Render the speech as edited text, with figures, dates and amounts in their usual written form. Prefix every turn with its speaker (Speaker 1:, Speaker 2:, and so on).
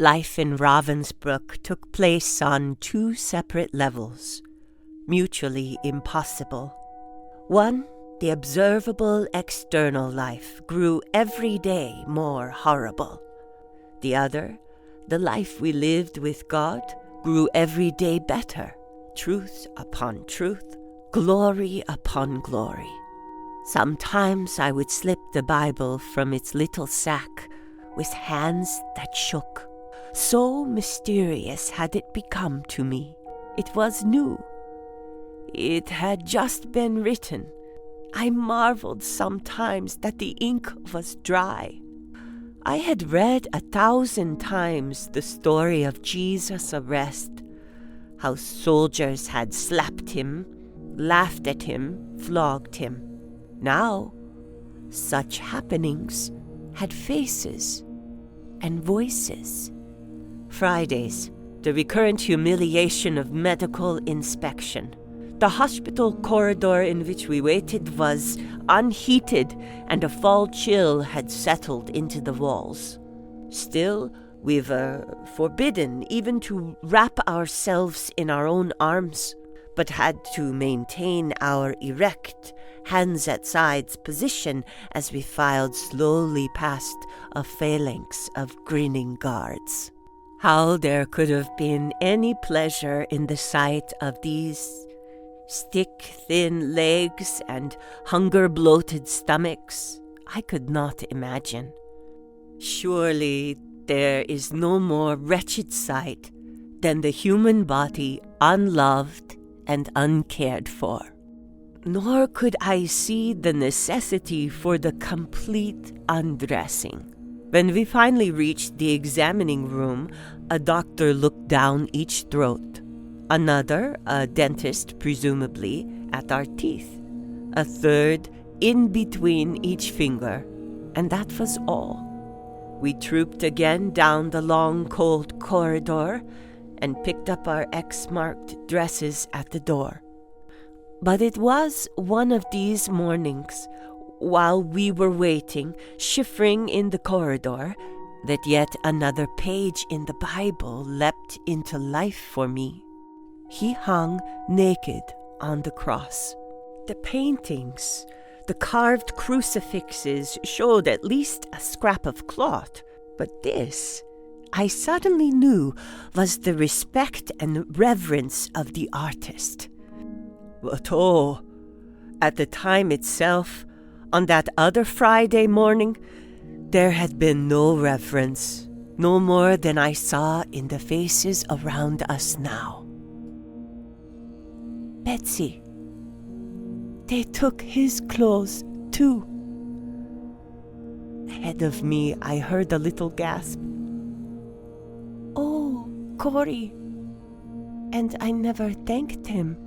Speaker 1: Life in Ravensbruk took place on two separate levels, mutually impossible. One, the observable external life, grew every day more horrible. The other, the life we lived with God, grew every day better, truth upon truth, glory upon glory. Sometimes I would slip the Bible from its little sack with hands that shook. So mysterious had it become to me. It was new. It had just been written. I marveled sometimes that the ink was dry. I had read 1,000 times the story of Jesus' arrest, how soldiers had slapped him, laughed at him, flogged him. Now, such happenings had faces and voices. Fridays, the recurrent humiliation of medical inspection. The hospital corridor in which we waited was unheated, and a fall chill had settled into the walls. Still, we were forbidden even to wrap ourselves in our own arms, but had to maintain our erect, hands at sides position as we filed slowly past a phalanx of grinning guards. How there could have been any pleasure in the sight of these stick-thin legs and hunger-bloated stomachs, I could not imagine. Surely there is no more wretched sight than the human body unloved and uncared for. Nor could I see the necessity for the complete undressing. When we finally reached the examining room, a doctor looked down each throat. Another, a dentist presumably, at our teeth. A third, in between each finger. And that was all. We trooped again down the long, cold corridor and picked up our X-marked dresses at the door. But it was one of these mornings, while we were waiting, shivering in the corridor, that yet another page in the Bible leapt into life for me. He hung naked on the cross. The paintings, the carved crucifixes showed at least a scrap of cloth, but this, I suddenly knew, was the respect and reverence of the artist. But oh, at the time itself, on that other Friday morning, there had been no reverence, no more than I saw in the faces around us now. Betsy, they took his clothes too. Ahead of me, I heard a little gasp. Oh, Corrie. And I never thanked him.